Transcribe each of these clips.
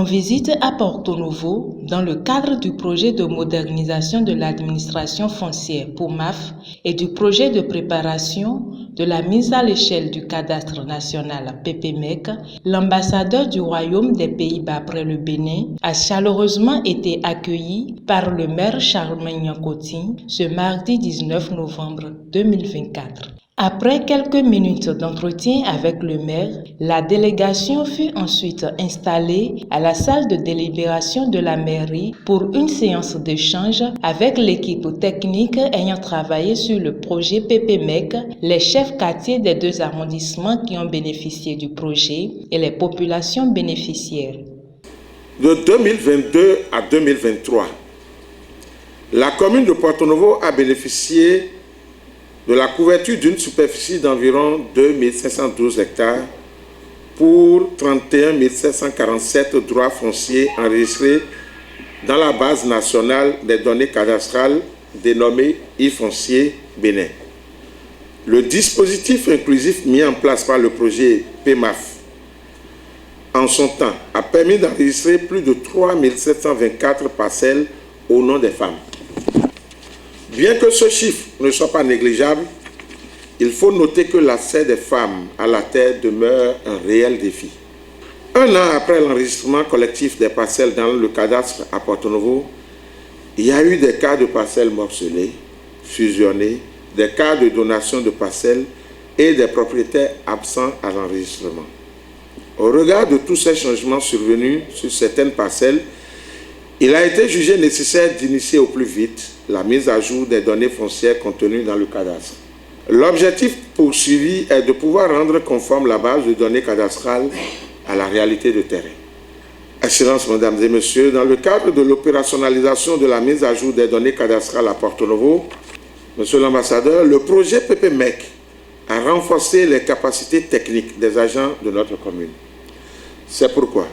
En visite à Porto Novo, dans le cadre du projet de modernisation de l'administration foncière POMAF et du projet de préparation de la mise à l'échelle du cadastre national PPMEC, l'ambassadeur du Royaume des Pays-Bas près le Bénin a chaleureusement été accueilli par le maire Charlemagne Nyakoti ce mardi 19 novembre 2024. Après quelques minutes d'entretien avec le maire, la délégation fut ensuite installée à la salle de délibération de la mairie pour une séance d'échange avec l'équipe technique ayant travaillé sur le projet PPMEC, les chefs quartiers des 2 arrondissements qui ont bénéficié du projet et les populations bénéficiaires. De 2022 à 2023, la commune de Porto Novo a bénéficié de la couverture d'une superficie d'environ 2512 hectares pour 31 747 droits fonciers enregistrés dans la base nationale des données cadastrales dénommée e-foncier Bénin. Le dispositif inclusif mis en place par le projet PMAF en son temps a permis d'enregistrer plus de 3 724 parcelles au nom des femmes. Bien que ce chiffre ne soit pas négligeable, il faut noter que l'accès des femmes à la terre demeure un réel défi. Un an après l'enregistrement collectif des parcelles dans le cadastre à Porto Novo, il y a eu des cas de parcelles morcelées, fusionnées, des cas de donation de parcelles et des propriétaires absents à l'enregistrement. Au regard de tous ces changements survenus sur certaines parcelles, il a été jugé nécessaire d'initier au plus vite la mise à jour des données foncières contenues dans le cadastre. L'objectif poursuivi est de pouvoir rendre conforme la base de données cadastrales à la réalité de terrain. Excellences, Mesdames et Messieurs, dans le cadre de l'opérationnalisation de la mise à jour des données cadastrales à Porto Novo, Monsieur l'ambassadeur, le projet PPMEC a renforcé les capacités techniques des agents de notre commune. C'est pourquoi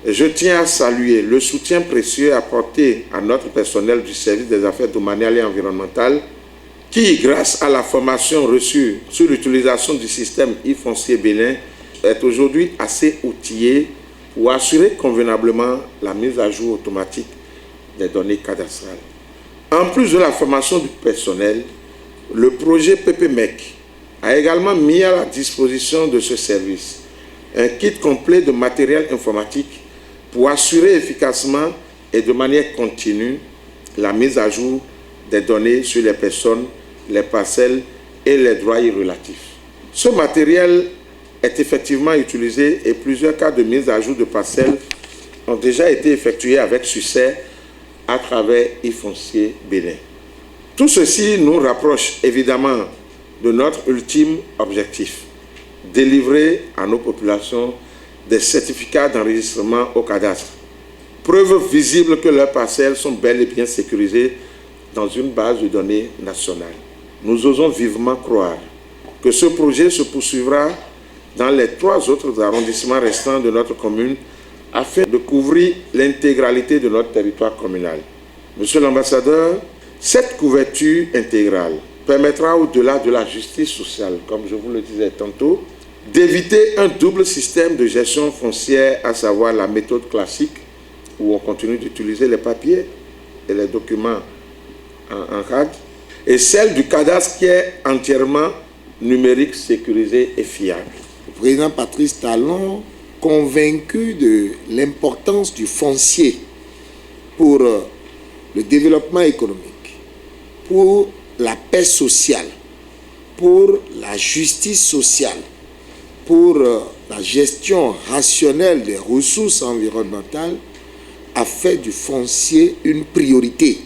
je tiens à saluer le soutien précieux apporté à notre personnel du service des affaires domaniales et environnementales qui, grâce à la formation reçue sur l'utilisation du système e-foncier Bénin, est aujourd'hui assez outillé pour assurer convenablement la mise à jour automatique des données cadastrales. En plus de la formation du personnel, le projet PPMEC a également mis à la disposition de ce service un kit complet de matériel informatique pour assurer efficacement et de manière continue la mise à jour des données sur les personnes, les parcelles et les droits y relatifs. Ce matériel est effectivement utilisé et plusieurs cas de mise à jour de parcelles ont déjà été effectués avec succès à travers e-foncier Bénin. Tout ceci nous rapproche évidemment de notre ultime objectif, délivrer à nos populations des certificats d'enregistrement au cadastre, preuve visible que leurs parcelles sont bel et bien sécurisées dans une base de données nationale. Nous osons vivement croire que ce projet se poursuivra dans les 3 autres arrondissements restants de notre commune afin de couvrir l'intégralité de notre territoire communal. Monsieur l'ambassadeur, cette couverture intégrale permettra, au-delà de la justice sociale, comme je vous le disais tantôt, d'éviter un double système de gestion foncière, à savoir la méthode classique, où on continue d'utiliser les papiers et les documents en RAD, et celle du cadastre qui est entièrement numérique, sécurisé et fiable. Le président Patrice Talon, convaincu de l'importance du foncier pour le développement économique, pour la paix sociale, pour la justice sociale, pour la gestion rationnelle des ressources environnementales, a fait du foncier une priorité.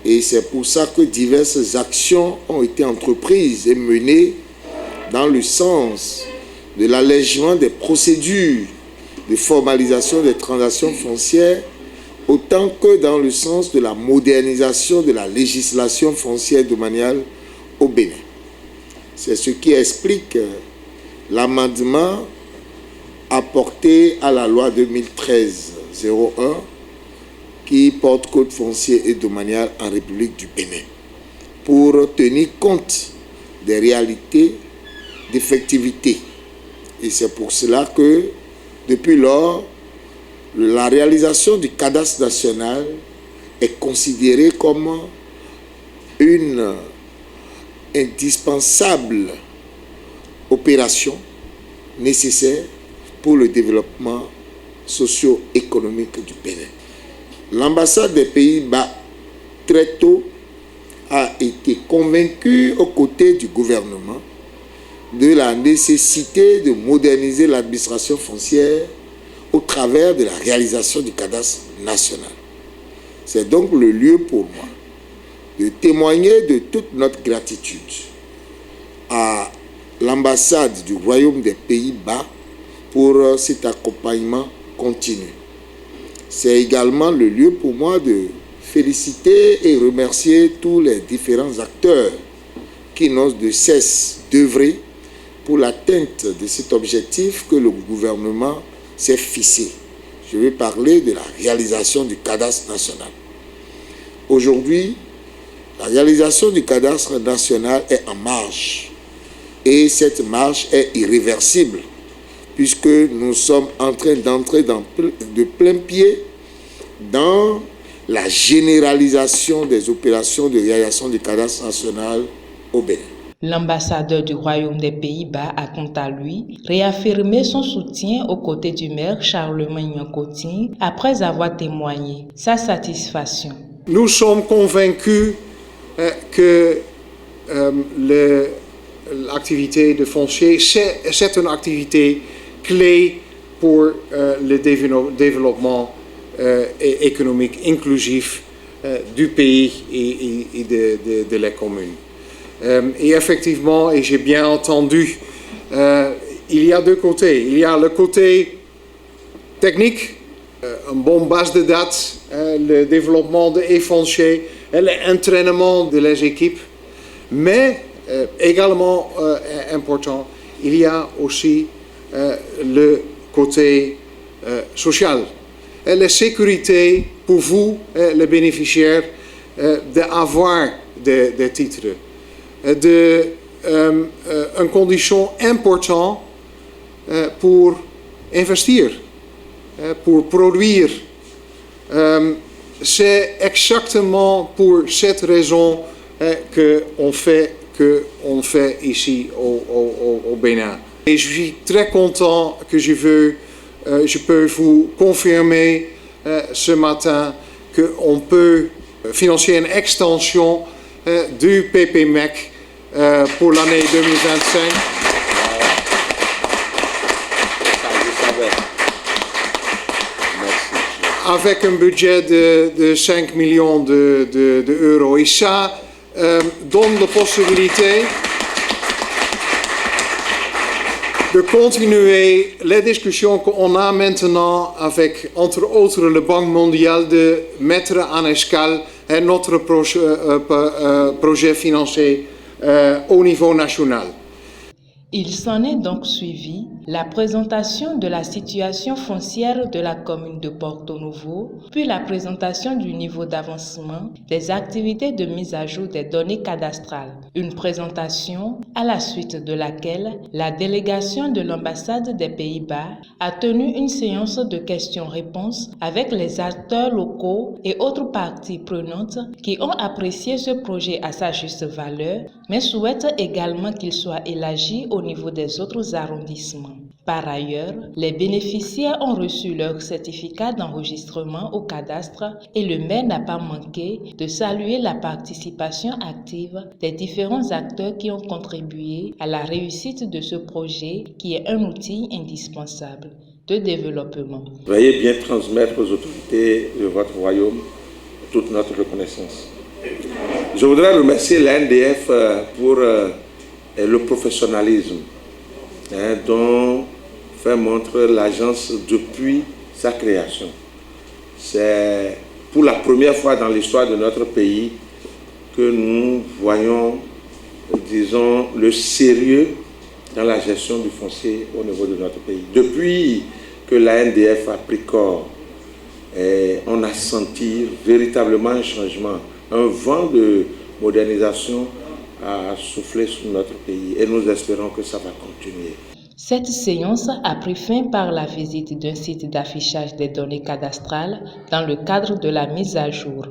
Et c'est pour ça que diverses actions ont été entreprises et menées dans le sens de l'allègement des procédures de formalisation des transactions foncières, autant que dans le sens de la modernisation de la législation foncière domaniale au Bénin. C'est ce qui explique l'amendement apporté à la loi 2013-01 qui porte code foncier et domanial en République du Bénin pour tenir compte des réalités d'effectivité. Et c'est pour cela que, depuis lors, la réalisation du cadastre national est considérée comme une indispensable opération nécessaire pour le développement socio-économique du Bénin. L'ambassade des Pays-Bas, très tôt, a été convaincue aux côtés du gouvernement de la nécessité de moderniser l'administration foncière au travers de la réalisation du cadastre national. C'est donc le lieu pour moi de témoigner de toute notre gratitude à l'ambassade du Royaume des Pays-Bas pour cet accompagnement continu. C'est également le lieu pour moi de féliciter et remercier tous les différents acteurs qui n'ont de cesse d'œuvrer pour l'atteinte de cet objectif que le gouvernement s'est fixé. Je vais parler de la réalisation du cadastre national. Aujourd'hui, la réalisation du cadastre national est en marche et cette marche est irréversible puisque nous sommes en train d'entrer de plein pied dans la généralisation des opérations de réalisation du cadastre national au Bénin. L'ambassadeur du Royaume des Pays-Bas a quant à lui réaffirmé son soutien aux côtés du maire Charlemagne Nyankotine après avoir témoigné sa satisfaction. Nous sommes convaincus que l'activité de foncier, c'est une activité clé pour le développement économique inclusif du pays et de la commune. Et effectivement, et j'ai bien entendu, il y a deux côtés. Il y a le côté technique, une bonne base de dates, le développement des fonciers, l'entraînement de les équipes, mais également important, il y a aussi le côté social. Et la sécurité pour vous, les bénéficiaires, d'avoir des titres. Une condition importante pour investir, pour produire. C'est exactement pour cette raison qu'on fait ici au Bénin. Et je suis très content que je peux vous confirmer ce matin qu'on peut financer une extension du PPMEC pour l'année 2025. Avec un budget de 5 millions d'euros. Et ça donne la possibilité de continuer les discussions qu'on a maintenant avec, entre autres, la Banque mondiale, de mettre en escale notre projet financier au niveau national. Il s'en est donc suivi la présentation de la situation foncière de la commune de Porto Novo, puis la présentation du niveau d'avancement des activités de mise à jour des données cadastrales. Une présentation à la suite de laquelle la délégation de l'ambassade des Pays-Bas a tenu une séance de questions-réponses avec les acteurs locaux et autres parties prenantes qui ont apprécié ce projet à sa juste valeur, mais souhaitent également qu'il soit élargi au niveau des autres arrondissements. Par ailleurs, les bénéficiaires ont reçu leur certificat d'enregistrement au cadastre et le maire n'a pas manqué de saluer la participation active des différents acteurs qui ont contribué à la réussite de ce projet qui est un outil indispensable de développement. Veuillez bien transmettre aux autorités de votre royaume toute notre reconnaissance. Je voudrais remercier l'ANDF pour le professionnalisme dont fait montre l'agence depuis sa création. C'est pour la première fois dans l'histoire de notre pays que nous voyons, disons, le sérieux dans la gestion du foncier au niveau de notre pays. Depuis que l'ANDF a pris corps, on a senti véritablement un changement, un vent de modernisation a soufflé sur notre pays et nous espérons que ça va continuer. Cette séance a pris fin par la visite d'un site d'affichage des données cadastrales dans le cadre de la mise à jour.